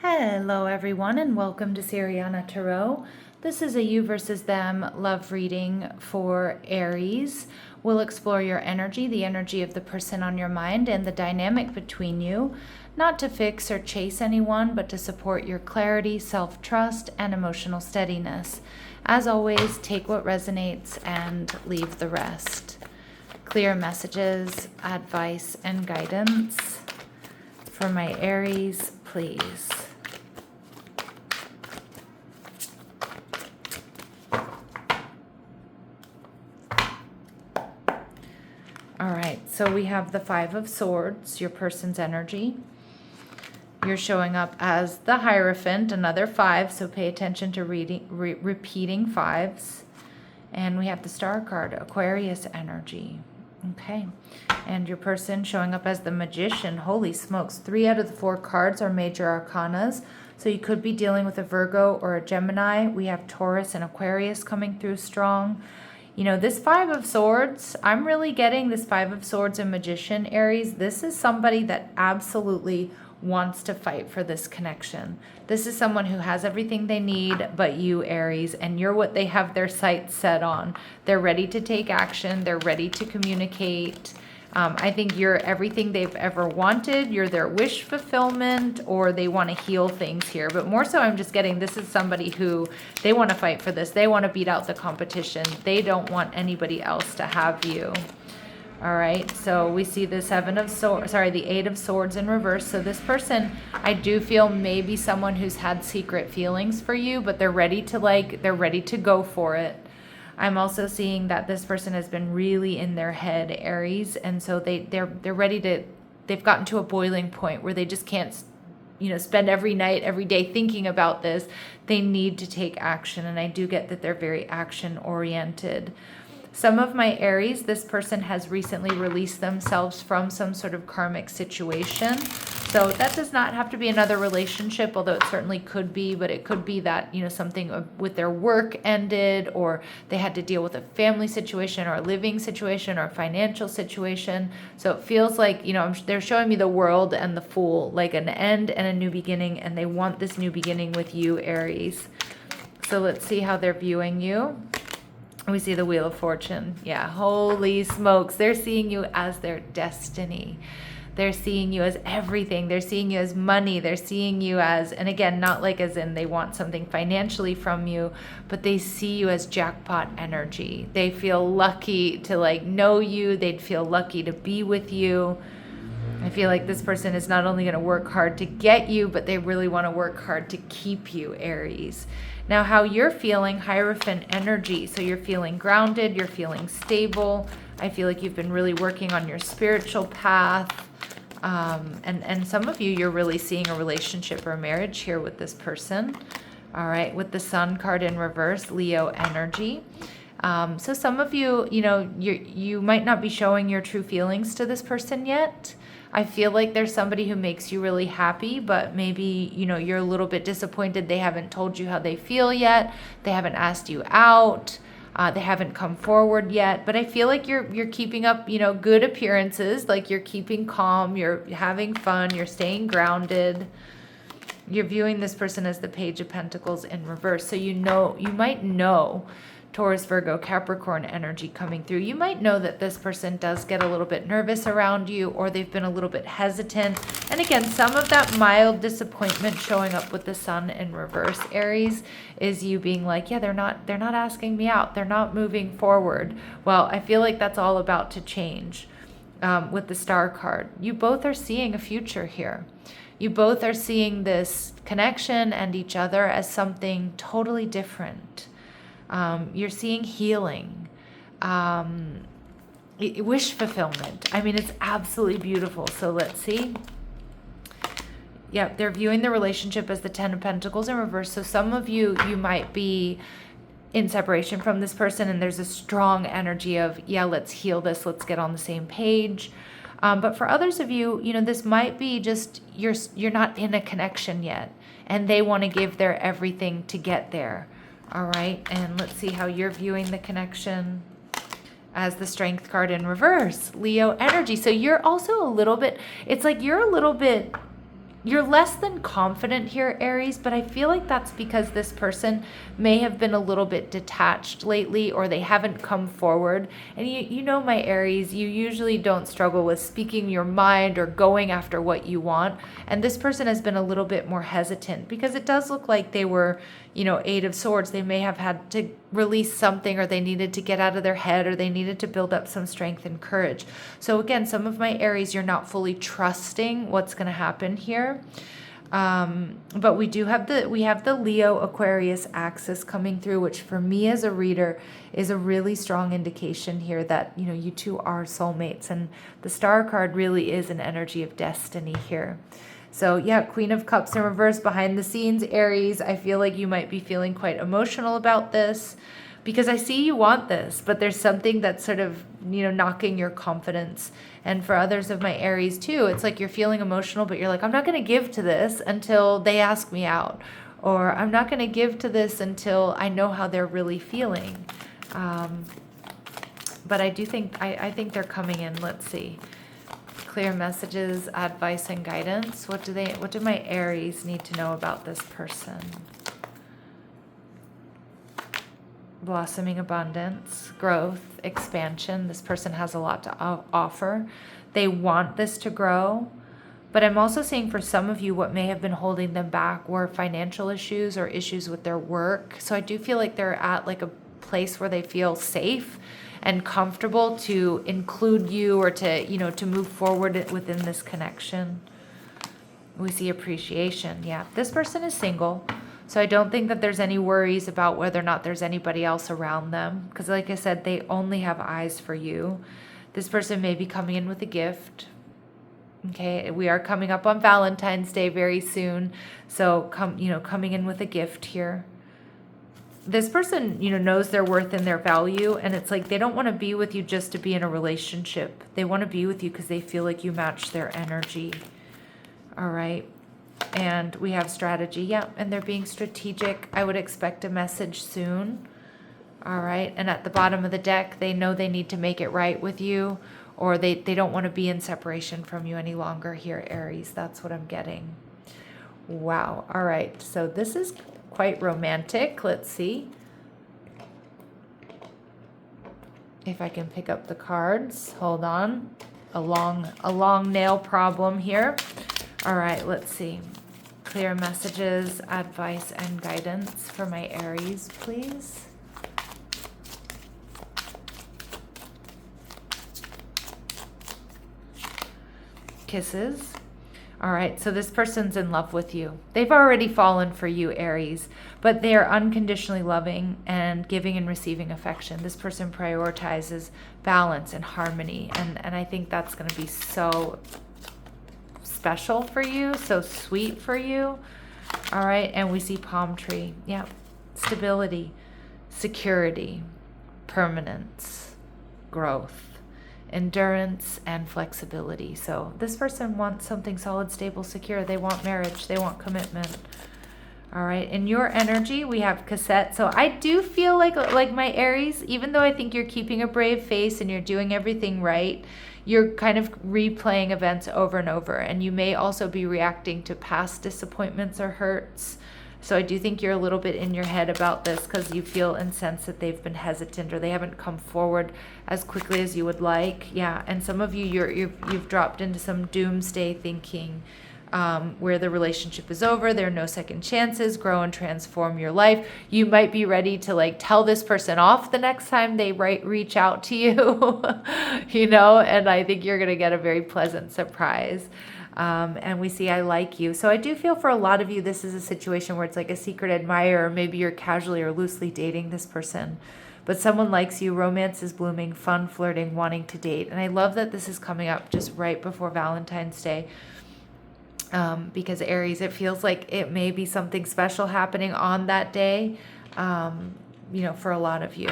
Hello everyone and welcome to Siriana Tarot. This is a you versus them love reading for Aries. We'll explore your energy, the energy of the person on your mind, and the dynamic between you, not to fix or chase anyone, but to support your clarity, self-trust, and emotional steadiness. As always, take what resonates and leave the rest. Clear messages, advice, and guidance for my Aries, please. All right, so we have the Five of Swords, your person's energy. You're showing up as the Hierophant, another five, so pay attention to repeating fives. And we have the Star card, Aquarius energy. Okay, and your person showing up as the Magician. Holy smokes, 3 out of the 4 cards are major arcanas. So you could be dealing with a Virgo or a Gemini. We have Taurus and Aquarius coming through strong. You know, this Five of Swords, I'm really getting this Five of Swords and Magician, Aries. This is somebody that absolutely wants to fight for this connection. This is someone who has everything they need but you, Aries, and you're what they have their sights set on. They're ready to take action. They're ready to communicate. I think you're everything they've ever wanted. You're their wish fulfillment, or they want to heal things here. But more so, I'm just getting this is somebody who they want to fight for this. They want to beat out the competition. They don't want anybody else to have you. All right, so we see the the Eight of Swords in reverse. So this person, I do feel maybe someone who's had secret feelings for you, but they're ready to go for it. I'm also seeing that this person has been really in their head, Aries, and so they're ready to, they've gotten to a boiling point where they just can't, spend every night, every day thinking about this. They need to take action, and I do get that they're very action oriented. Some of my Aries, this person has recently released themselves from some sort of karmic situation. So that does not have to be another relationship, although it certainly could be, but it could be that, something with their work ended, or they had to deal with a family situation or a living situation or a financial situation. So it feels like, they're showing me the World and the Fool, like an end and a new beginning, and they want this new beginning with you, Aries. So let's see how they're viewing you. We see the Wheel of Fortune. Yeah, holy smokes. They're seeing you as their destiny. They're seeing you as everything. They're seeing you as money. They're seeing you as, and again, not like as in they want something financially from you, but they see you as jackpot energy. They feel lucky to know you. They'd feel lucky to be with you. I feel like this person is not only going to work hard to get you, but they really want to work hard to keep you, Aries. Now, how you're feeling, Hierophant energy. So you're feeling grounded, you're feeling stable. I feel like you've been really working on your spiritual path. And some of you, you're really seeing a relationship or a marriage here with this person. All right, with the Sun card in reverse, Leo energy. So some of you, you might not be showing your true feelings to this person yet. I feel like there's somebody who makes you really happy, but maybe, you're a little bit disappointed they haven't told you how they feel yet. They haven't asked you out. They haven't come forward yet. But I feel like you're keeping up, good appearances, like you're keeping calm, you're having fun, you're staying grounded. You're viewing this person as the Page of Pentacles in reverse. So you might know Taurus, Virgo, Capricorn energy coming through. You might know that this person does get a little bit nervous around you, or they've been a little bit hesitant. And again, some of that mild disappointment showing up with the Sun in reverse, Aries, is you being like, yeah, they're not asking me out. They're not moving forward. Well, I feel like that's all about to change with the Star card. You both are seeing a future here. You both are seeing this connection and each other as something totally different. You're seeing healing, wish fulfillment. I mean, it's absolutely beautiful. So let's see. Yeah, they're viewing the relationship as the Ten of Pentacles in reverse. So some of you might be in separation from this person, and there's a strong energy of, yeah, let's heal this. Let's get on the same page. But for others of you, this might be just you're not in a connection yet, and they want to give their everything to get there. All right, and let's see how you're viewing the connection as the Strength card in reverse, Leo energy. So you're also a little bit, it's like you're a little bit you're less than confident here, Aries, but I feel like that's because this person may have been a little bit detached lately, or they haven't come forward. And you know, my Aries, you usually don't struggle with speaking your mind or going after what you want. And this person has been a little bit more hesitant because it does look like they were, you know, Eight of Swords. They may have had to release something, or they needed to get out of their head, or they needed to build up some strength and courage. So again, some of my Aries, you're not fully trusting what's going to happen here. But we have the Leo Aquarius axis coming through, which for me as a reader is a really strong indication here that, you know, you two are soulmates, and the Star card really is an energy of destiny here. So yeah, Queen of Cups in reverse behind the scenes, Aries. I feel like you might be feeling quite emotional about this because I see you want this, but there's something that's sort of, you know, knocking your confidence. And for others of my Aries too, it's like you're feeling emotional, but you're like, I'm not going to give to this until they ask me out, or I'm not going to give to this until I know how they're really feeling. But I do think, I think they're coming in. Let's see. Clear messages, advice, and guidance. What do my Aries need to know about this person? Blossoming abundance, growth, expansion. This person has a lot to offer. They want this to grow. But I'm also seeing for some of you, what may have been holding them back were financial issues or issues with their work. So I do feel like they're at like a place where they feel safe and comfortable to include you, or to, you know, to move forward within this connection. We see appreciation. Yeah, this person is single. So I don't think that there's any worries about whether or not there's anybody else around them. Because like I said, they only have eyes for you. This person may be coming in with a gift. Okay, we are coming up on Valentine's Day very soon. So coming in with a gift here. This person, you know, knows their worth and their value. And it's like they don't want to be with you just to be in a relationship. They want to be with you because they feel like you match their energy. All right. And we have strategy. Yeah, and they're being strategic. I would expect a message soon. All right. And at the bottom of the deck, they know they need to make it right with you, or they don't want to be in separation from you any longer here, Aries. That's what I'm getting. Wow. All right. So this is quite romantic. Let's see if I can pick up the cards. Hold on. A long nail problem here. All right, let's see. Clear messages, advice, and guidance for my Aries, please. Kisses. All right, so this person's in love with you. They've already fallen for you, Aries, but they are unconditionally loving and giving and receiving affection. This person prioritizes balance and harmony, and I think that's going to be so special for you, so sweet for you. All right, and we see palm tree. Yeah, stability, security, permanence, growth, endurance, and flexibility. So this person wants something solid, stable, secure. They want marriage. They want commitment. All right, in your energy, we have cassette. So I do feel like my Aries, even though I think you're keeping a brave face and you're doing everything right, you're kind of replaying events over and over. And you may also be reacting to past disappointments or hurts. So I do think you're a little bit in your head about this because you feel and sense that they've been hesitant, or they haven't come forward as quickly as you would like. Yeah, and some of you, you've dropped into some doomsday thinking, where the relationship is over, there are no second chances, grow and transform your life. You might be ready to like tell this person off the next time they reach out to you, you know, and I think you're going to get a very pleasant surprise. And we see I like you. So I do feel for a lot of you, this is a situation where it's like a secret admirer, or maybe you're casually or loosely dating this person, but someone likes you, romance is blooming, fun flirting, wanting to date. And I love that this is coming up just right before Valentine's Day. Because Aries, it feels like it may be something special happening on that day, you know, for a lot of you.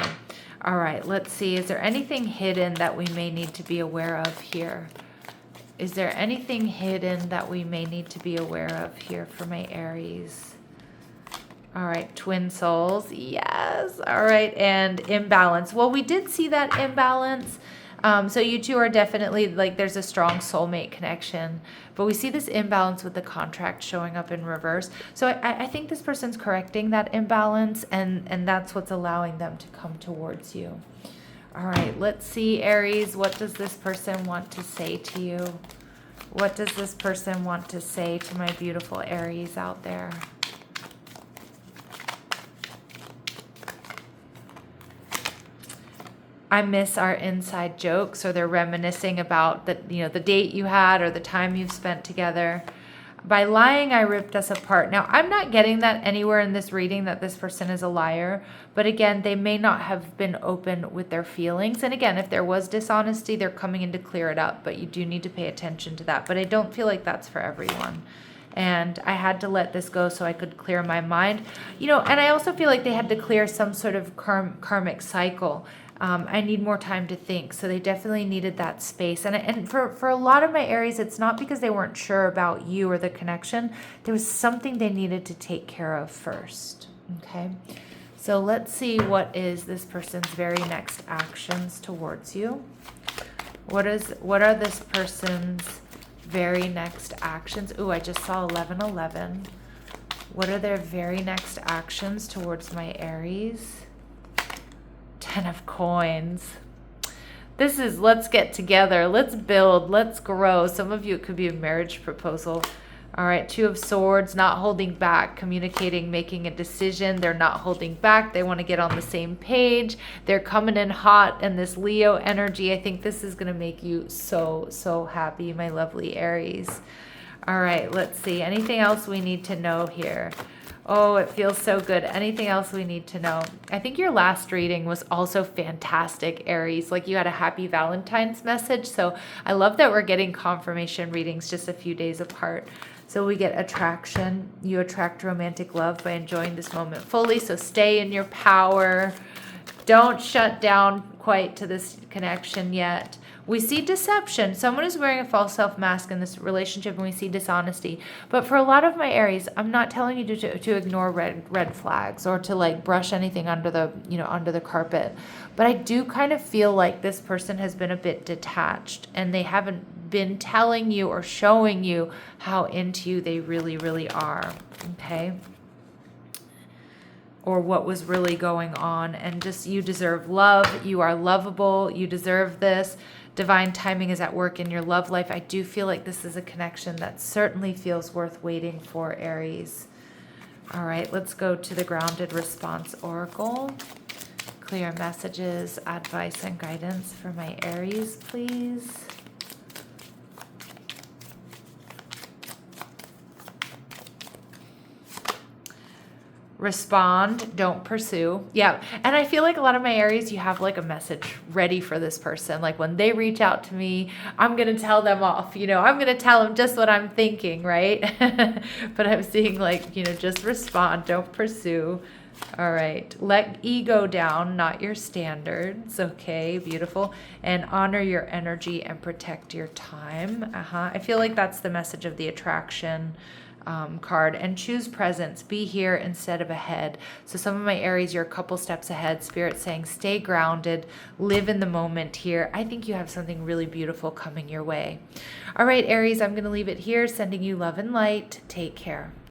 All right, let's see. Is there anything hidden that we may need to be aware of here? Is there anything hidden that we may need to be aware of here for my Aries? All right, twin souls. Yes. All right, and imbalance. Well, we did see that imbalance. So you two are definitely like there's a strong soulmate connection, but we see this imbalance with the contract showing up in reverse. So I think this person's correcting that imbalance, and that's what's allowing them to come towards you. All right, let's see, Aries, what does this person want to say to you? What does this person want to say to my beautiful Aries out there? I miss our inside jokes, or they're reminiscing about the date you had or the time you've spent together. By lying, I ripped us apart. Now, I'm not getting that anywhere in this reading that this person is a liar, but again, they may not have been open with their feelings. And again, if there was dishonesty, they're coming in to clear it up, but you do need to pay attention to that. But I don't feel like that's for everyone. And I had to let this go so I could clear my mind. And I also feel like they had to clear some sort of karmic cycle. I need more time to think. So they definitely needed that space. And for a lot of my Aries, it's not because they weren't sure about you or the connection. There was something they needed to take care of first. Okay. So let's see what is this person's very next actions towards you. What are this person's very next actions? Ooh, I just saw 1111. What are their very next actions towards my Aries? 10 of coins. This is let's get together, let's build, let's grow. Some of you, it could be a marriage proposal. All right, 2 of swords, not holding back, communicating, making a decision. They're not holding back. They want to get on the same page. They're coming in hot, and this Leo energy, I think this is going to make you so, so happy, my lovely Aries. All right, let's see. Anything else we need to know here? Oh, it feels so good. Anything else we need to know? I think your last reading was also fantastic, Aries. Like you had a happy Valentine's message. So I love that we're getting confirmation readings just a few days apart. So we get attraction. You attract romantic love by enjoying this moment fully. So stay in your power. Don't shut down quite to this connection yet. We see deception. Someone is wearing a false self mask in this relationship, and we see dishonesty. But for a lot of my Aries, I'm not telling you to ignore red flags or to like brush anything under the carpet. But I do kind of feel like this person has been a bit detached, and they haven't been telling you or showing you how into you they really, really are. Okay. Or what was really going on. And just, you deserve love. You are lovable. You deserve this. Divine timing is at work in your love life. I do feel like this is a connection that certainly feels worth waiting for, Aries. All right, let's go to the Grounded Response Oracle. Clear messages, advice, and guidance for my Aries, please. Respond, don't pursue. Yeah. And I feel like a lot of my Aries, you have like a message ready for this person. Like when they reach out to me, I'm going to tell them off, I'm going to tell them just what I'm thinking, right? But I'm seeing like, just respond, don't pursue. All right. Let ego down, not your standards. Okay. Beautiful. And honor your energy and protect your time. I feel like that's the message of the attraction card. And choose presence. Be here instead of ahead. So some of my Aries, you're a couple steps ahead. Spirit saying stay grounded, live in the moment here. I think you have something really beautiful coming your way. All right, Aries, I'm going to leave it here. Sending you love and light. Take care.